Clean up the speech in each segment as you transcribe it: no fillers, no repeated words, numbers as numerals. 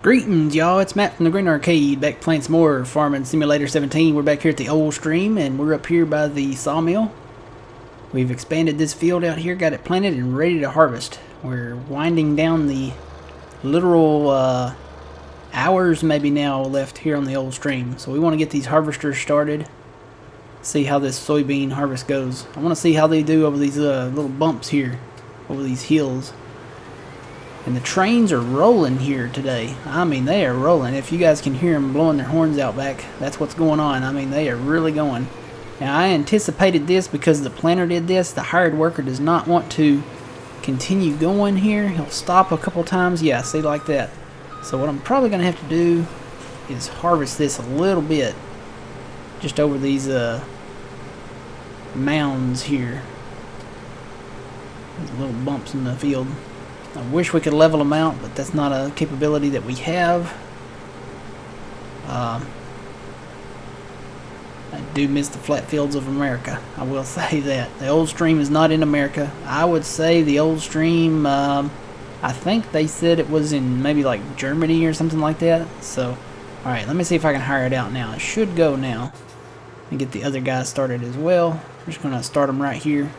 Greetings, y'all. It's Matt from the Green Arcade, back playing some more Farming Simulator 17. We're back here at the old stream, and we're up here by the sawmill. We've expanded this field out here, got it planted and ready to harvest. We're winding down the literal hours maybe now left here on the old stream. So we want to get these harvesters started, see how this soybean harvest goes. I want to see how they do over these little bumps here, over these hills. And the trains are rolling here today. I mean, they are rolling. If you guys can hear them blowing their horns out back, that's what's going on. I mean, they are really going. Now, I anticipated this because the planter did this. The hired worker does not want to continue going here. He'll stop a couple times. Yeah, see, like that. So what I'm probably going to have to do is harvest this a little bit. Just over these mounds here. These little bumps in the field. I wish we could level them out, but that's not a capability that we have. I do miss the flat fields of America. I will say that. The old stream is not in America. I would say the old stream, I think they said it was in maybe like Germany or something like that. So, alright, let me see if I can hire it out now. It should go now. And get the other guys started as well. I'm just going to start them right here.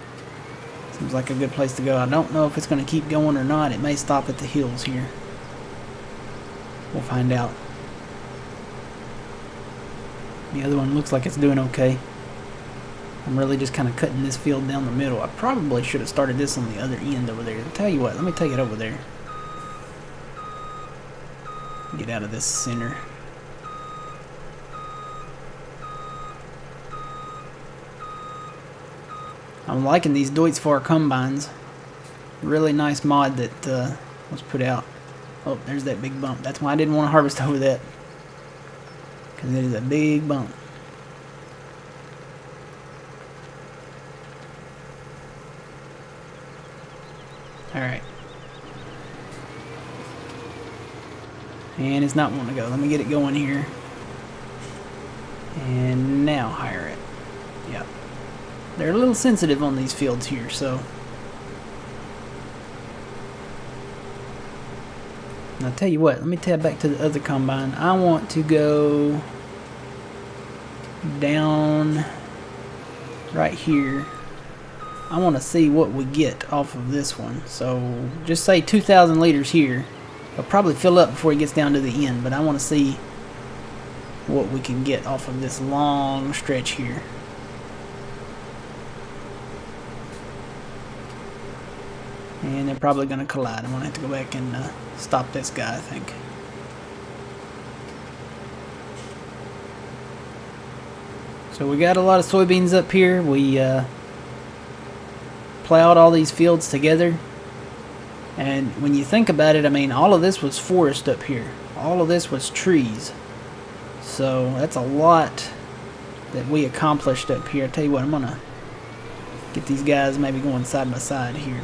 Seems like a good place to go. I don't know if it's going to keep going or not. It may stop at the hills here. We'll find out. The other one looks like it's doing okay. I'm really just kind of cutting this field down the middle. I probably should have started this on the other end over there. I'll tell you what, let me take it over there. Get out of this center. I'm liking these Deutz-Fahr combines. Really nice mod that was put out. Oh, there's that big bump. That's why I didn't want to harvest over that. Because it is a big bump. Alright. And it's not wanting to go. Let me get it going here. And now hire it. Yep. They're a little sensitive on these fields here, so. And I'll tell you what, let me tab back to the other combine. I want to go down right here. I want to see what we get off of this one. So just say 2,000 liters here. It'll probably fill up before it gets down to the end, but I want to see what we can get off of this long stretch here. And they're probably going to collide. I'm going to have to go back and stop this guy, I think. So we got a lot of soybeans up here. We plowed all these fields together. And when you think about it, I mean, all of this was forest up here. All of this was trees. So that's a lot that we accomplished up here. I'll tell you what, I'm going to get these guys maybe going side by side here.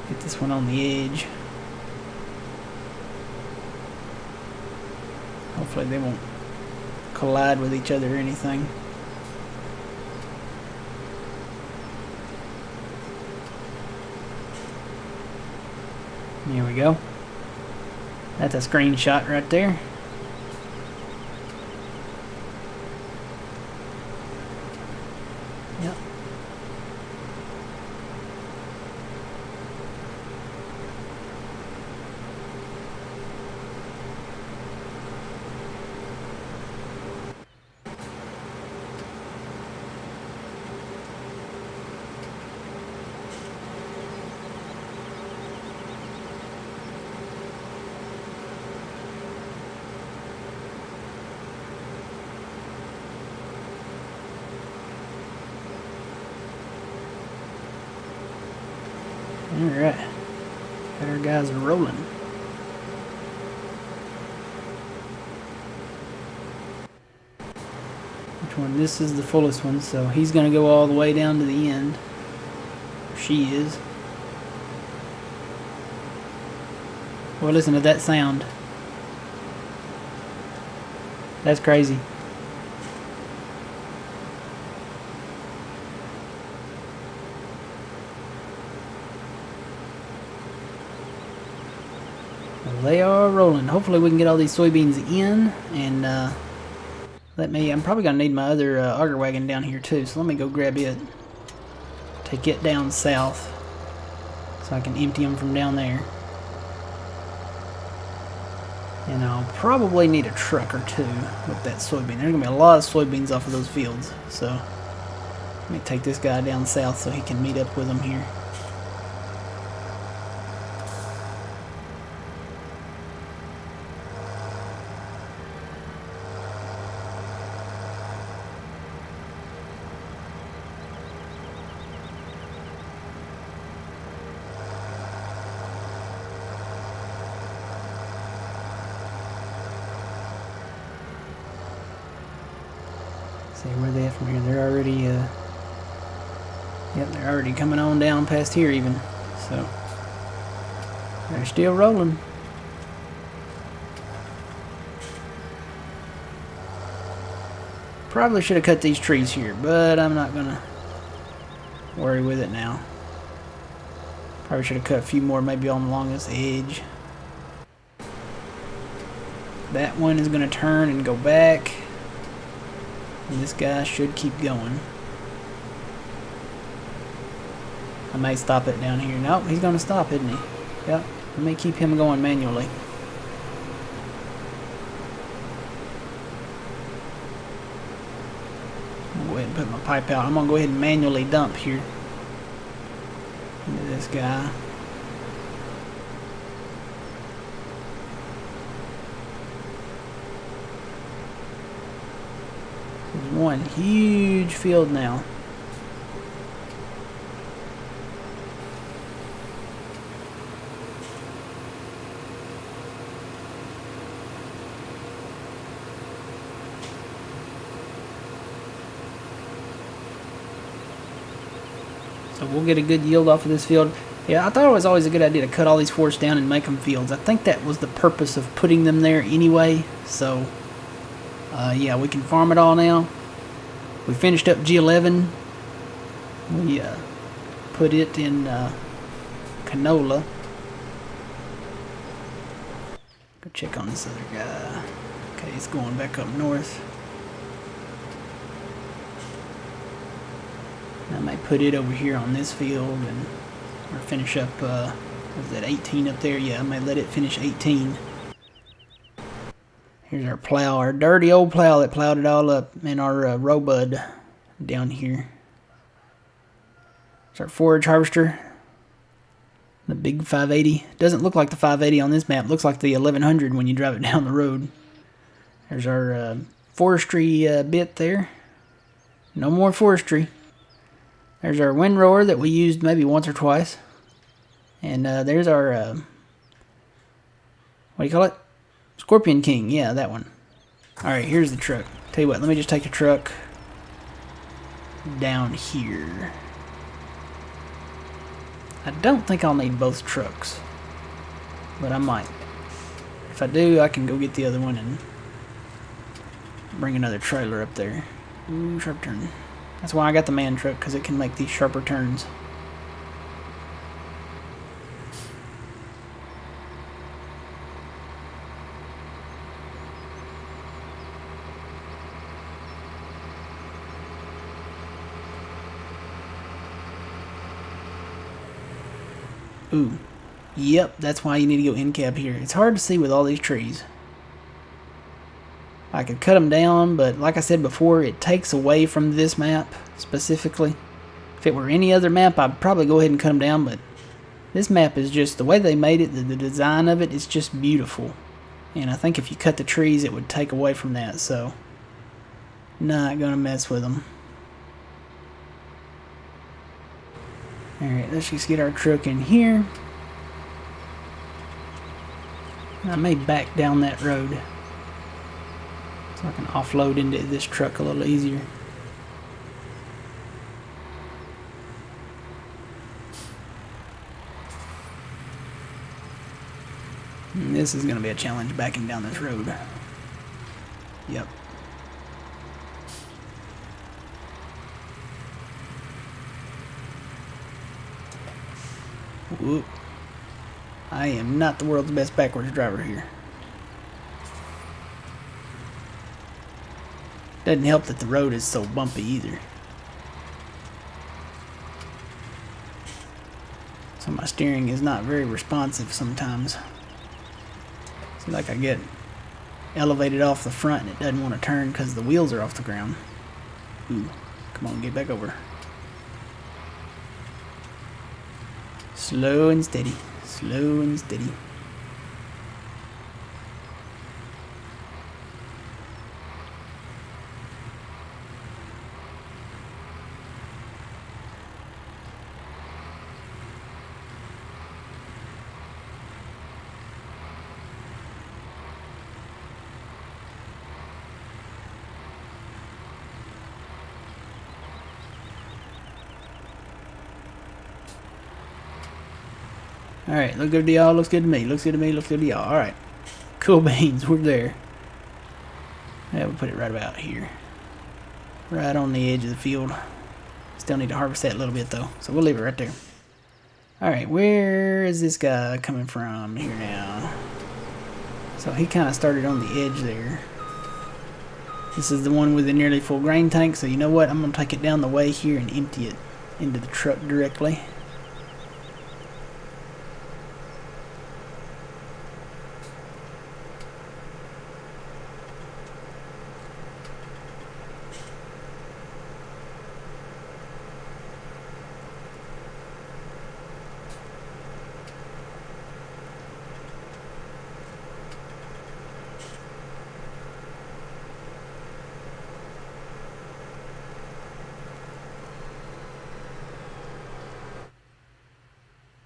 Get this one on the edge. Hopefully they won't collide with each other or anything. Here we go. That's a screenshot right there. Yep. Alright. Got our guys rolling. Which one? This is the fullest one, so he's going to go all the way down to the end. She is. Well, listen to that sound. That's crazy. Well, they are rolling. Hopefully we can get all these soybeans in, and I'm probably going to need my other auger wagon down here too, so let me go grab it. Take it down south so I can empty them from down there. And I'll probably need a truck or two with that soybean. There's going to be a lot of soybeans off of those fields, so let me take this guy down south so he can meet up with them here. See where they at from here. They're already, yep, they're already coming on down past here even. So they're still rolling. Probably should have cut these trees here, but I'm not gonna worry with it now. Probably should have cut a few more, maybe on along this edge. That one is gonna turn and go back. And this guy should keep going. I may stop it down here. Nope, he's going to stop, isn't he? Yep, let me keep him going manually. I'm going to go ahead and put my pipe out. I'm going to go ahead and manually dump here into this guy. There's one huge field now. So we'll get a good yield off of this field. Yeah, I thought it was always a good idea to cut all these forests down and make them fields. I think that was the purpose of putting them there anyway. So yeah, we can farm it all now. We finished up G11. We put it in canola. Go check on this other guy. Okay, it's going back up north. I might put it over here on this field and or finish up, was that 18 up there? Yeah, I might let it finish 18. Here's our plow, our dirty old plow that plowed it all up, and our Robud down here. It's our forage harvester, the big 580. Doesn't look like the 580 on this map. Looks like the 1100 when you drive it down the road. There's our forestry bit there. No more forestry. There's our windrower that we used maybe once or twice. And there's our, what do you call it? Scorpion King, yeah, that one. Alright, here's the truck. Tell you what, let me just take the truck down here. I don't think I'll need both trucks, but I might. If I do, I can go get the other one and bring another trailer up there. Ooh, sharp turn. That's why I got the man truck, because it can make these sharper turns. Ooh. Yep, that's why you need to go in cab here. It's hard to see with all these trees. I could cut them down, but like I said before, it takes away from this map specifically. If it were any other map, I'd probably go ahead and cut them down, but this map is just, the way they made it, the design of it is just beautiful. And I think if you cut the trees, it would take away from that, so not gonna mess with them. Alright, let's just get our truck in here. I may back down that road so I can offload into this truck a little easier. And this is going to be a challenge backing down this road. Yep. Whoop. I am not the world's best backwards driver here. Doesn't help that the road is so bumpy either. So my steering is not very responsive sometimes. Seems like I get elevated off the front and it doesn't want to turn because the wheels are off the ground. Ooh, come on, get back over. Slow and steady, slow and steady. Alright, look good to y'all, looks good to me, looks good to me, looks good to y'all. Alright, cool beans, we're there. Yeah, we'll put it right about here. Right on the edge of the field. Still need to harvest that a little bit though, so we'll leave it right there. Alright, where is this guy coming from here now? So he kind of started on the edge there. This is the one with the nearly full grain tank, so you know what? I'm going to take it down the way here and empty it into the truck directly.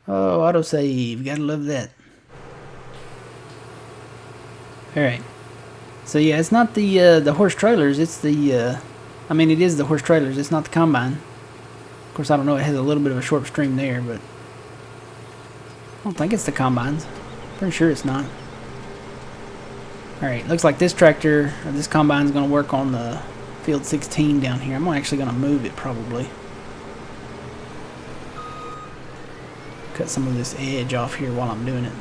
Oh, autosave. Gotta love that. Alright. So yeah, it's not the horse trailers, it's the, I mean it is the horse trailers, it's not the combine. Of course I don't know, it has a little bit of a short stream there, but I don't think it's the combines. Pretty sure it's not. Alright, looks like this tractor, or this combine is going to work on the field 16 down here. I'm actually going to move it probably. Cut some of this edge off here while I'm doing it.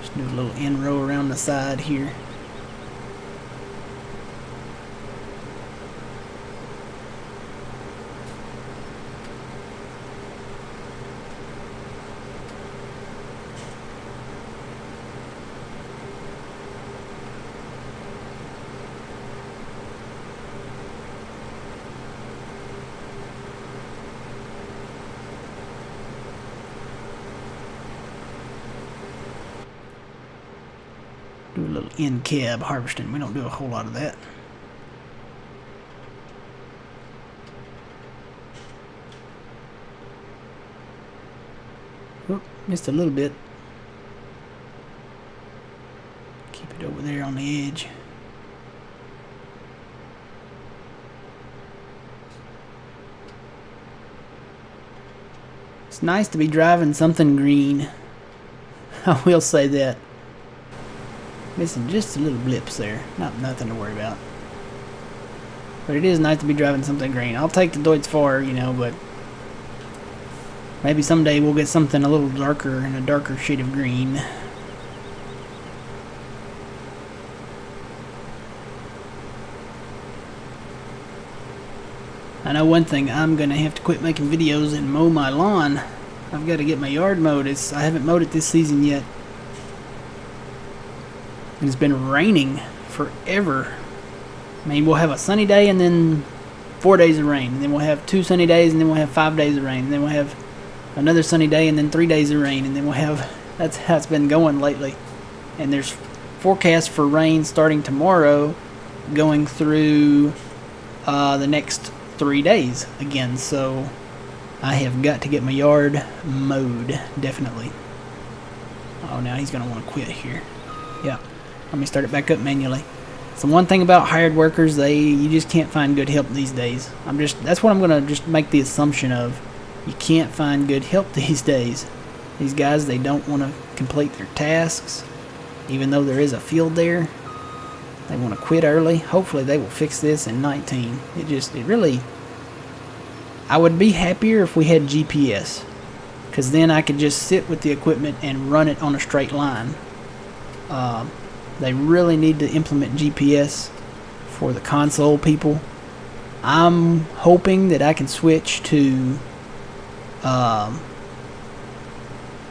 Just do a little end row around the side here. Do a little in-cab harvesting. We don't do a whole lot of that. Oh, missed a little bit. Keep it over there on the edge. It's nice to be driving something green. I will say that. Missing just a little blips there. Not nothing to worry about. But it is nice to be driving something green. I'll take the Deutz Fahr, you know, but maybe someday we'll get something a little darker and a darker shade of green. I know one thing, I'm gonna have to quit making videos and mow my lawn. I've got to get my yard mowed. I haven't mowed it this season yet. And it's been raining forever. I mean, we'll have a sunny day and then 4 days of rain. And then we'll have 2 sunny days and then we'll have 5 days of rain. And then we'll have another sunny day and then 3 days of rain. And then we'll have... That's how it's been going lately. And there's forecast for rain starting tomorrow going through the next 3 days again. So I have got to get my yard mowed, definitely. Oh, now he's going to want to quit here. Yeah. Let me start it back up manually. So one thing about hired workers, you just can't find good help these days. That's what I'm gonna just make the assumption of. You can't find good help these days. These guys, they don't want to complete their tasks, even though there is a field there. They want to quit early. Hopefully they will fix this in 19. It really, I would be happier if we had GPS, because then I could just sit with the equipment and run it on a straight line. They really need to implement GPS for the console people. I'm hoping that I can switch to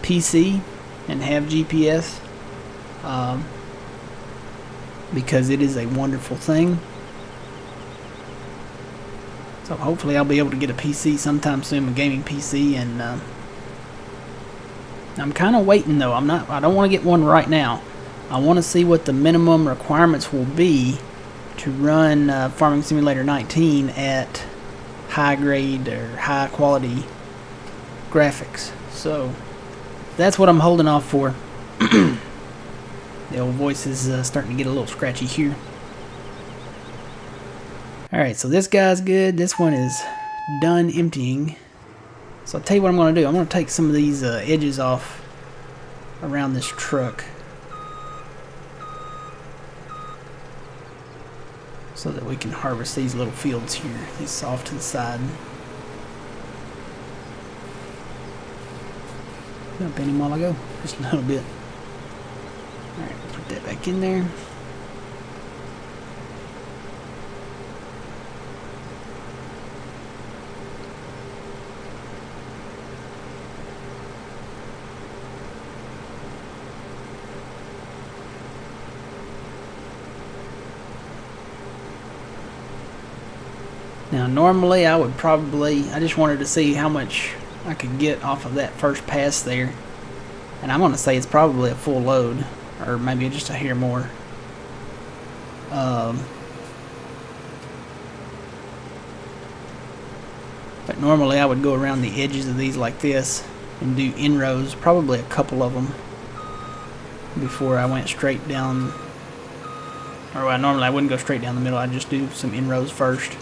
PC and have GPS, because it is a wonderful thing. So hopefully I'll be able to get a PC sometime soon, a gaming PC, and I'm kind of waiting though. I don't want to get one right now. I want to see what the minimum requirements will be to run Farming Simulator 19 at high grade or high quality graphics. So that's what I'm holding off for. The old voice is starting to get a little scratchy here. Alright, so this guy's good. This one is done emptying. So I'll tell you what I'm going to do. I'm going to take some of these edges off around this truck, so that we can harvest these little fields here. These off to the side. Dump any while I go, just a little bit. Alright, put that back in there. Now normally I just wanted to see how much I could get off of that first pass there, and I'm going to say it's probably a full load, or maybe just a hair more. But normally I would go around the edges of these like this and do in-rows, probably a couple of them, before I went straight down. Or normally I wouldn't go straight down the middle, I'd just do some in-rows first.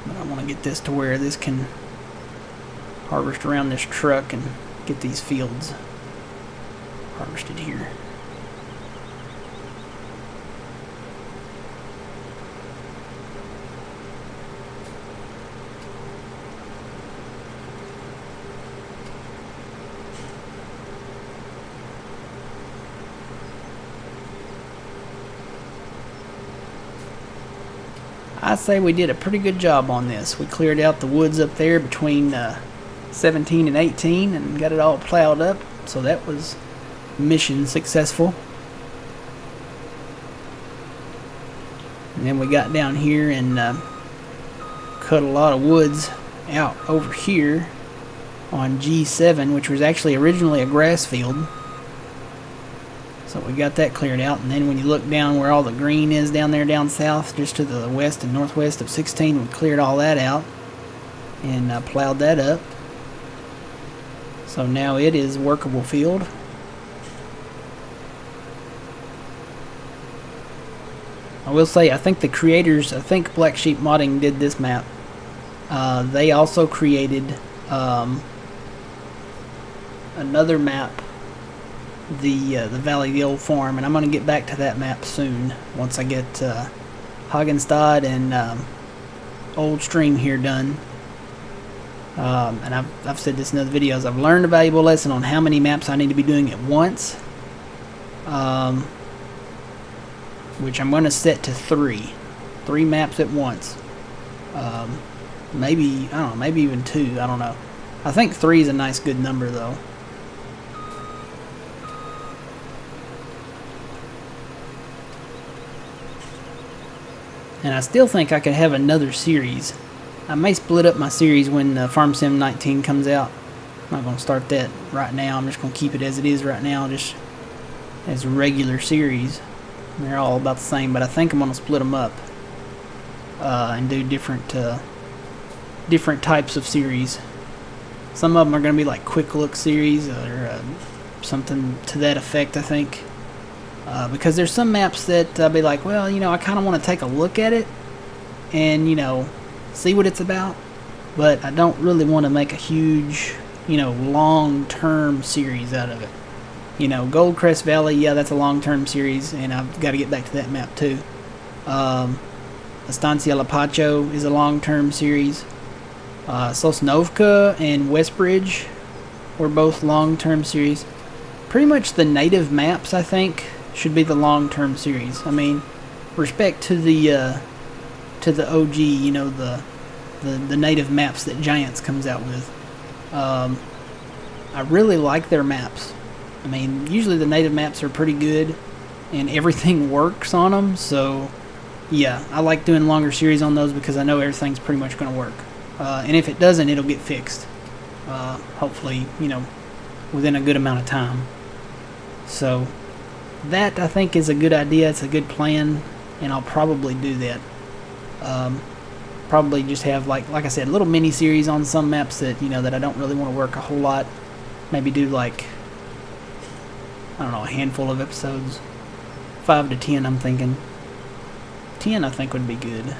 But I want to get this to where this can harvest around this truck and get these fields harvested here. I say we did a pretty good job on this. We cleared out the woods up there between 17 and 18 and got it all plowed up, so that was mission successful. And then we got down here and cut a lot of woods out over here on G7, which was actually originally a grass field. So we got that cleared out, and then when you look down where all the green is down there down south, just to the west and northwest of 16, we cleared all that out and plowed that up. So now it is workable field. I will say, I think the creators, I think Black Sheep Modding did this map. They also created another map, the Valley of the Old Farm, and I'm going to get back to that map soon once I get Hagenstad and Old Stream here done. And I've said this in other videos, I've learned a valuable lesson on how many maps I need to be doing at once, which I'm going to set to 3 maps at once. Maybe, I don't know, maybe even 2, I don't know. I think 3 is a nice good number though. And I still think I could have another series. I may split up my series when Farm Sim 19 comes out. I'm not going to start that right now. I'm just going to keep it as it is right now, just as a regular series. They're all about the same, but I think I'm going to split them up and do different types of series. Some of them are going to be like quick look series or something to that effect, I think. Because there's some maps that I'll be like, well, I kind of want to take a look at it and, see what it's about. But I don't really want to make a huge, long-term series out of it. Goldcrest Valley, yeah, that's a long-term series, and I've got to get back to that map too. Estancia La Pacho is a long-term series. Sosnovka and Westbridge were both long-term series. Pretty much the native maps, I think, should be the long-term series. I mean, respect to the OG, the native maps that Giants comes out with. I really like their maps. I mean, usually the native maps are pretty good, and everything works on them. So, yeah, I like doing longer series on those because I know everything's pretty much going to work. And if it doesn't, it'll get fixed. Hopefully, within a good amount of time. So, that I think is a good idea. It's a good plan, and I'll probably do that. Probably just have like I said, little mini series on some maps that that I don't really want to work a whole lot. Maybe do like, I don't know, a handful of episodes, 5 to 10. I'm thinking 10. I think would be good.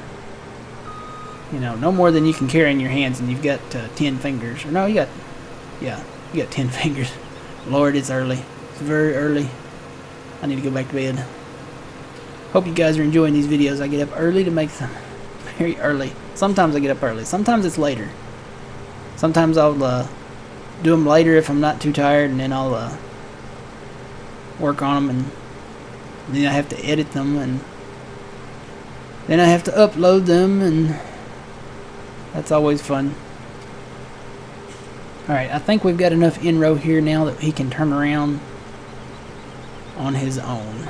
No more than you can carry in your hands, and you've got 10 fingers. Or no, you got 10 fingers. Lord, it's early. It's very early. I need to go back to bed. Hope you guys are enjoying these videos. I get up early to make them. Very early. Sometimes I get up early. Sometimes it's later. Sometimes I'll do them later if I'm not too tired, and then I'll work on them, and then I have to edit them, and then I have to upload them, and that's always fun. Alright, I think we've got enough in-row here now that he can turn around on his own.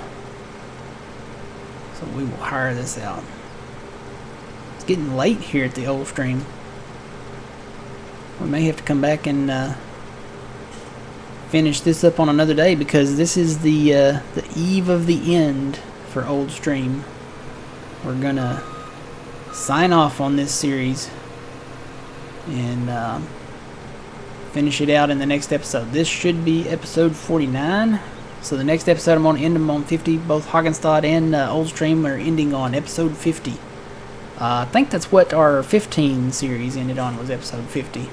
So we will hire this out. It's getting late here at the old stream. We may have to come back and finish this up on another day, because this is the eve of the end for Old Stream. We're gonna sign off on this series and finish it out in the next episode. This should be episode 49. So the next episode I'm going to end them on 50. Both Hagenstadt and Old Stream are ending on episode 50. I think that's what our 15 series ended on, was episode 50.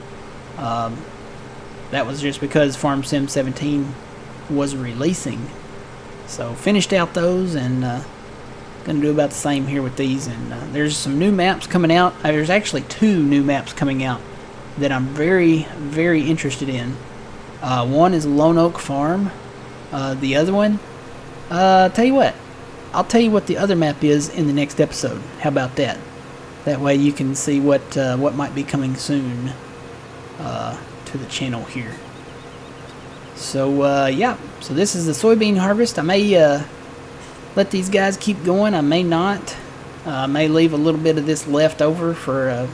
That was just because Farm Sim 17 was releasing. So finished out those, and going to do about the same here with these. And there's some new maps coming out. There's actually 2 new maps coming out that I'm very, very interested in. One is Lone Oak Farm. The other one, tell you what, I'll tell you what the other map is in the next episode. How about that? That way you can see what might be coming soon to the channel here. So yeah, so this is the soybean harvest. I may let these guys keep going. I may not. I may leave a little bit of this left over for a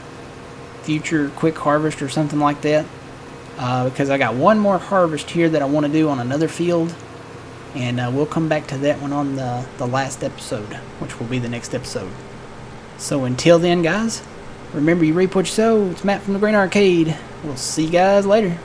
future quick harvest or something like that. Because I got one more harvest here that I want to do on another field. And we'll come back to that one on the last episode, which will be the next episode. So until then, guys, remember, you reap what you sow. It's Matt from the Green Arcade. We'll see you guys later.